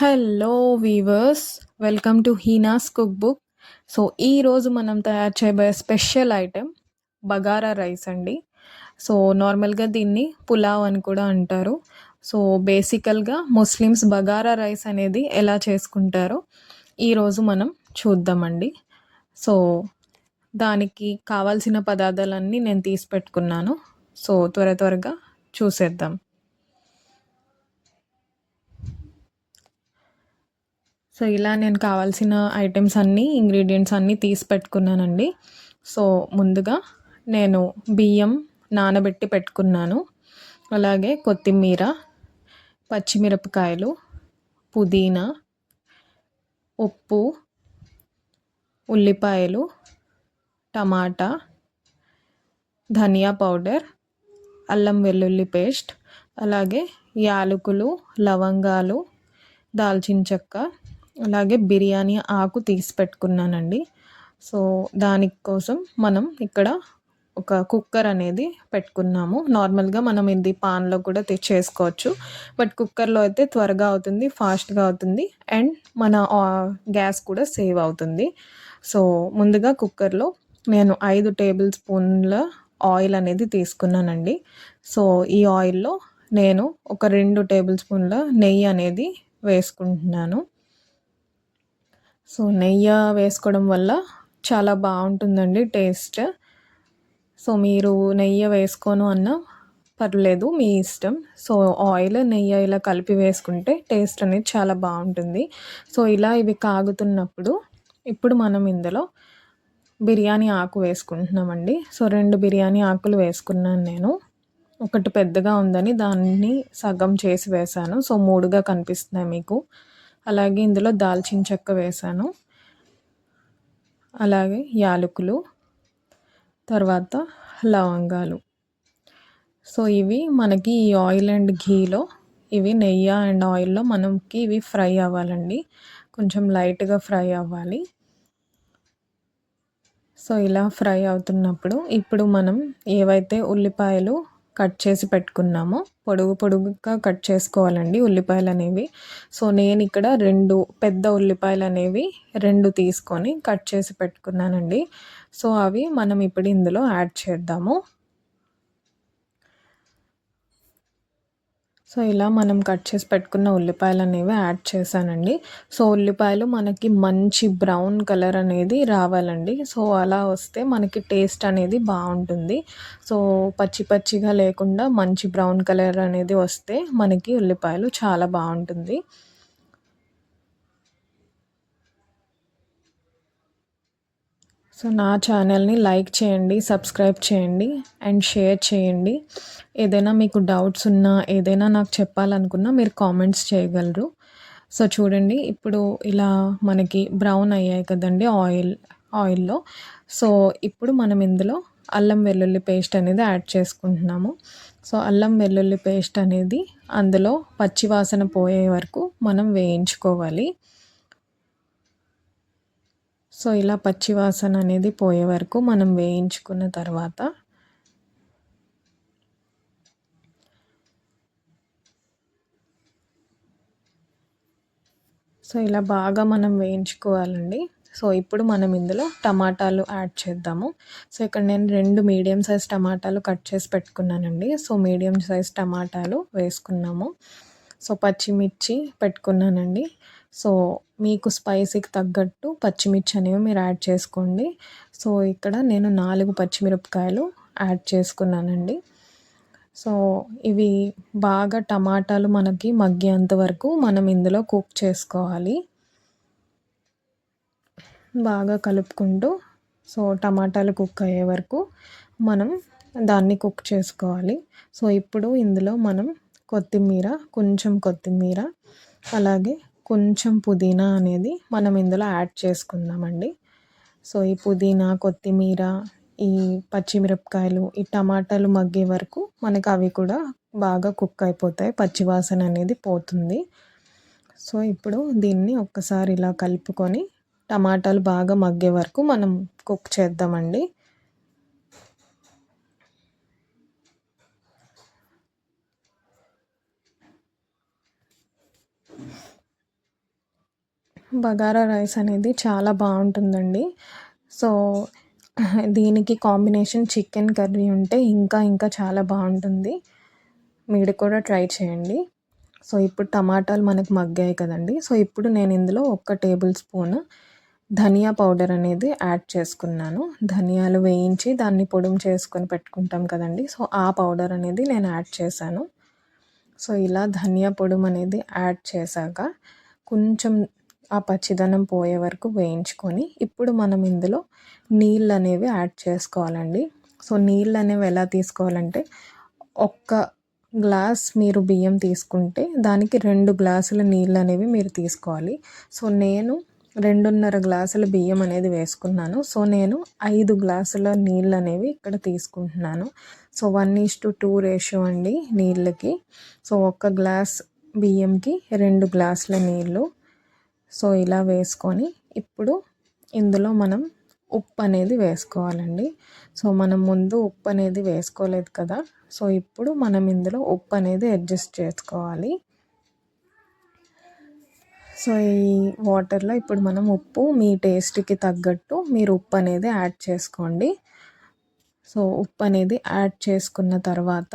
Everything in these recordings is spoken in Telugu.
Hello viewers, welcome to Heena's cook book. So ఈరోజు మనం తయారు చేయబోయే స్పెషల్ ఐటెం బగారా రైస్ అండి. సో నార్మల్గా దీన్ని పులావ్ అని కూడా అంటారు. సో బేసికల్గా ముస్లిమ్స్ బగారా రైస్ అనేది ఎలా చేసుకుంటారో ఈరోజు మనం చూద్దామండి. సో దానికి కావాల్సిన పదార్థాలన్నీ నేను తీసి పెట్టుకున్నాను. సో త్వరగా చూసేద్దాం. సో ఇలా నేను కావాల్సిన ఐటమ్స్ అన్నీ ఇంగ్రీడియంట్స్ అన్నీ తీసి పెట్టుకున్నానండి. సో ముందుగా నేను బియ్యం నానబెట్టి పెట్టుకున్నాను. అలాగే కొత్తిమీర, పచ్చిమిరపకాయలు, పుదీనా, ఉప్పు, ఉల్లిపాయలు, టమాటా, ధనియా పౌడర్, అల్లం వెల్లుల్లి పేస్ట్, అలాగే యాలకులు, లవంగాలు, దాల్చిన చెక్క, అలాగే బిర్యానీ ఆకు తీసి పెట్టుకున్నానండి. సో దానికోసం మనం ఇక్కడ ఒక కుక్కర్ అనేది పెట్టుకున్నాము. నార్మల్గా మనం ఇది పాన్లో కూడా చేసుకోవచ్చు, బట్ కుక్కర్లో అయితే త్వరగా అవుతుంది, ఫాస్ట్గా అవుతుంది, అండ్ మన గ్యాస్ కూడా సేవ్ అవుతుంది. సో ముందుగా కుక్కర్లో నేను 5 టేబుల్ స్పూన్ల ఆయిల్ అనేది తీసుకున్నానండి. సో ఈ ఆయిల్లో నేను ఒక 2 టేబుల్ స్పూన్ల నెయ్యి అనేది వేసుకుంటున్నాను. సో నెయ్యి వేసుకోవడం వల్ల చాలా బాగుంటుందండి టేస్ట్. సో మీరు నెయ్యి వేసుకోను అన్నా పర్లేదు, మీ ఇష్టం. సో ఆయిల్ నెయ్యి ఇలా కలిపి వేసుకుంటే టేస్ట్ అనేది చాలా బాగుంటుంది. సో ఇలా ఇవి కాగుతున్నప్పుడు ఇప్పుడు మనం ఇందులో బిర్యానీ ఆకు వేసుకుంటున్నామండి. సో 2 బిర్యానీ ఆకులు వేసుకున్నాను నేను. ఒకటి పెద్దగా ఉందని దాన్ని సగం చేసి వేశాను. సో 3గా కనిపిస్తున్నాయి మీకు. అలాగే ఇందులో దాల్చిన చెక్క వేశాను, అలాగే యాలకులు, తర్వాత లవంగాలు. సో ఇవి మనకి ఈ ఆయిల్ అండ్ ఘీలో, ఇవి నెయ్యి అండ్ ఆయిల్లో మనకి ఇవి ఫ్రై అవ్వాలండి, కొంచెం లైట్గా ఫ్రై అవ్వాలి. సో ఇలా ఫ్రై అవుతున్నప్పుడు ఇప్పుడు మనం ఏవైతే ఉల్లిపాయలు కట్ చేసి పెట్టుకున్నామో పొడుగుగా కట్ చేసుకోవాలండి ఉల్లిపాయలు అనేవి. సో నేను ఇక్కడ 2 పెద్ద ఉల్లిపాయలు అనేవి 2 తీసుకొని కట్ చేసి పెట్టుకున్నానండి. సో అవి మనం ఇప్పుడు ఇందులో యాడ్ చేద్దాము. సో ఇలా మనం కట్ చేసి పెట్టుకున్న ఉల్లిపాయలు అనేవి యాడ్ చేశానండి. సో ఉల్లిపాయలు మనకి మంచి బ్రౌన్ కలర్ అనేది రావాలండి. సో అలా వస్తే మనకి టేస్ట్ అనేది బాగుంటుంది. సో పచ్చిగా లేకుండా మంచి బ్రౌన్ కలర్ అనేది వస్తే మనకి ఉల్లిపాయలు చాలా బాగుంటుంది. సో నా ఛానల్ని లైక్ చేయండి, సబ్స్క్రైబ్ చేయండి అండ్ షేర్ చేయండి. ఏదైనా మీకు డౌట్స్ ఉన్నా, ఏదైనా నాకు చెప్పాలనుకున్నా మీరు కామెంట్స్ చేయగలరు. సో చూడండి, ఇప్పుడు ఇలా మనకి బ్రౌన్ అయ్యాయి కదండి ఆయిల్లో. సో ఇప్పుడు మనం ఇందులో అల్లం వెల్లుల్లి పేస్ట్ అనేది యాడ్ చేసుకుంటున్నాము. సో అల్లం వెల్లుల్లి పేస్ట్ అనేది అందులో పచ్చివాసన పోయే వరకు మనం వేయించుకోవాలి. సో ఇలా పచ్చివాసన అనేది పోయే వరకు మనం వేయించుకున్న తర్వాత సో ఇలా బాగా మనం వేయించుకోవాలండి. సో ఇప్పుడు మనం ఇందులో టమాటాలు యాడ్ చేద్దాము. సో ఇక్కడ నేను 2 మీడియం సైజ్ టమాటాలు కట్ చేసి పెట్టుకున్నానండి. సో మీడియం సైజ్ టమాటాలు వేసుకున్నాము. సో పచ్చిమిర్చి పెట్టుకున్నానండి. సో మీకు స్పైసీకి తగ్గట్టు పచ్చిమిర్చి అనేవి మీరు యాడ్ చేసుకోండి. సో ఇక్కడ నేను 4 పచ్చిమిరపకాయలు యాడ్ చేసుకున్నానండి. సో ఇవి బాగా టమాటాలు మనకి మగ్గేంత వరకు మనం ఇందులో కుక్ చేసుకోవాలి, బాగా కలుపుకుంటూ. సో టమాటాలు కుక్ అయ్యే వరకు మనం దాన్ని కుక్ చేసుకోవాలి. సో ఇప్పుడు ఇందులో మనం కొంచెం కొత్తిమీర, అలాగే కొంచెం పుదీనా అనేది మనం ఇందులో యాడ్ చేసుకుందామండి. సో ఈ పుదీనా, కొత్తిమీర, ఈ పచ్చిమిరపకాయలు, ఈ టమాటాలు మగ్గే వరకు మనకు అవి కూడా బాగా కుక్ అయిపోతాయి, పచ్చివాసన అనేది పోతుంది. సో ఇప్పుడు దీన్ని ఒక్కసారి ఇలా కలుపుకొని టమాటాలు బాగా మగ్గే వరకు మనం కుక్ చేద్దామండి. బగారా రైస్ అనేది చాలా బాగుంటుందండి. సో, దీనికి కాంబినేషన్ చికెన్ కర్రీ ఉంటే ఇంకా ఇంకా చాలా బాగుంటుంది. మీరు కూడా ట్రై చేయండి. సో, ఇప్పుడు టమాటాలు మనకు మగ్గాయి కదండీ! సో, ఇప్పుడు నేను ఇందులో 1 టేబుల్ స్పూన్ ధనియా పౌడర్ అనేది యాడ్ చేసుకున్నాను. ధనియాలు వేయించి దాన్ని పొడుము చేసుకొని పెట్టుకుంటాం కదండీ! సో, ఆ పౌడర్ అనేది నేను యాడ్ చేశాను. సో, ఇలా ధనియా పొడుము అనేది యాడ్ చేశాక కొంచెం ఆ పచ్చిదనం పోయే వరకు వేయించుకొని, ఇప్పుడు మనం ఇందులో నీళ్ళనేవి యాడ్ చేసుకోవాలండి. సో, నీళ్ళనేవి ఎలా తీసుకోవాలంటే, ఒక్క గ్లాస్ మీరు బియ్యం తీసుకుంటే దానికి 2 గ్లాసుల నీళ్ళనేవి మీరు తీసుకోవాలి. సో, నేను 2.5 గ్లాసుల బియ్యం అనేది వేసుకున్నాను. సో, నేను 5 గ్లాసుల నీళ్ళనేవి ఇక్కడ తీసుకుంటున్నాను. సో, 1:2 రేషియో అండి నీళ్ళకి. సో, 1 గ్లాస్ బియ్యంకి 2 గ్లాసుల నీళ్ళు. సో, ఇలా వేసుకొని ఇప్పుడు ఇందులో మనం ఉప్పు అనేది వేసుకోవాలండి. సో, మనం ముందు ఉప్పు అనేది వేసుకోలేదు కదా! సో, ఇప్పుడు మనం ఇందులో ఉప్పు అనేది అడ్జస్ట్ చేసుకోవాలి. సో, ఈ వాటర్‌లో ఇప్పుడు మనం ఉప్పు మీ టేస్ట్‌కి తగ్గట్టు మీరు ఉప్పు అనేది యాడ్ చేసుకోండి. సో, ఉప్పు అనేది యాడ్ చేసుకున్న తర్వాత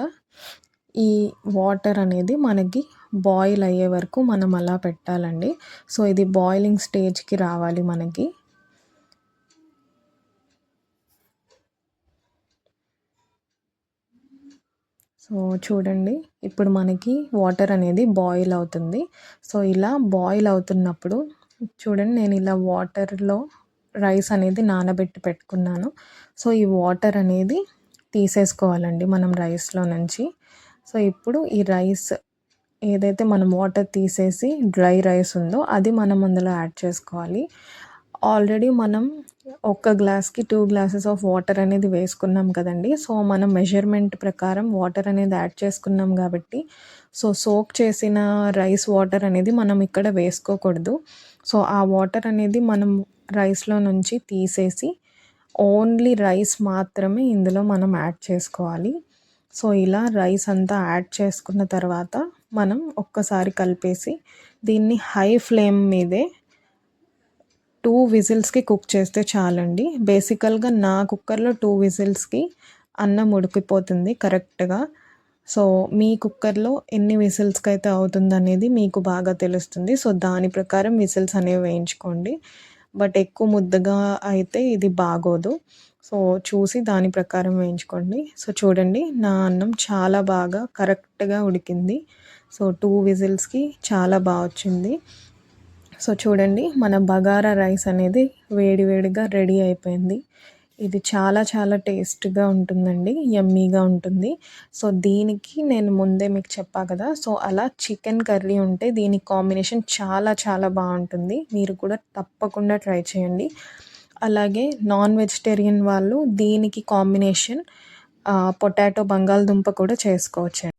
ఈ వాటర్ అనేది మనకి బాయిల్ అయ్యే వరకు మనం అలా పెట్టాలండి. సో, ఇది బాయిలింగ్ స్టేజ్‌కి రావాలి మనకి. సో, చూడండి ఇప్పుడు మనకి వాటర్ అనేది బాయిల్ అవుతుంది. సో, ఇలా బాయిల్ అవుతున్నప్పుడు చూడండి నేను ఇలా వాటర్‌లో రైస్ అనేది నానబెట్టి పెట్టుకున్నాను. సో, ఈ వాటర్ అనేది తీసేసుకోవాలండి మనం రైస్‌లో నుంచి. సో, ఇప్పుడు ఈ రైస్ ఏదైతే మనం వాటర్ తీసేసి డ్రై రైస్ ఉందో అది మనం అందులో యాడ్ చేసుకోవాలి. ఆల్రెడీ మనం ఒక గ్లాస్‌కి 2 గ్లాసెస్ ఆఫ్ వాటర్ అనేది వేసుకున్నాం కదండీ! సో, మనం మెజర్‌మెంట్ ప్రకారం వాటర్ అనేది యాడ్ చేసుకున్నాం కాబట్టి, సో, సోక్ చేసిన రైస్ వాటర్ అనేది మనం ఇక్కడ వేసుకోకూడదు. సో, ఆ వాటర్ అనేది మనం రైస్‌లో నుంచి తీసేసి ఓన్లీ రైస్ మాత్రమే ఇందులో మనం యాడ్ చేసుకోవాలి. సో, ఇలా రైస్ అంతా యాడ్ చేసుకున్న తర్వాత మనం ఒక్కసారి కలిపేసి దీన్ని హై ఫ్లేమ్ మీదే 2 విజిల్స్‌కి కుక్ చేస్తే చాలండి. బేసికల్‌గా నా కుక్కర్‌లో 2 విజిల్స్‌కి అన్నం ఉడికిపోతుంది కరెక్ట్‌గా. సో, మీ కుక్కర్‌లో ఎన్ని విజిల్స్‌కైతే అవుతుందనేది మీకు బాగా తెలుస్తుంది. సో, దాని ప్రకారం విజిల్స్ అనేవి వేయించుకోండి. బట్ ఎక్కువ ముద్దగా అయితే ఇది బాగోదు. సో, చూసి దాని ప్రకారం వేయించుకోండి. సో, చూడండి నా అన్నం చాలా బాగా కరెక్ట్‌గా ఉడికింది. సో, 2 విజిల్స్‌కి చాలా వచ్చింది. సో, చూడండి మన బగారా రైస్ అనేది వేడి వేడిగా రెడీ అయిపోయింది. ఇది చాలా చాలా టేస్ట్‌గా ఉంటుందండి. యమ్మీగా ఉంటుంది. సో, దీనికి నేను ముందే మీకు చెప్పా కదా! సో, అలా చికెన్ కర్రీ ఉంటే దీని కాంబినేషన్ చాలా చాలా బావుంటుంది. మీరు కూడా తప్పకుండా ట్రై చేయండి. అలాగే నాన్ వెజిటేరియన్ వాళ్ళు దీనికి కాంబినేషన్ పొటాటో బంగాళదుంప కూడా చేసుకోవచ్చండి.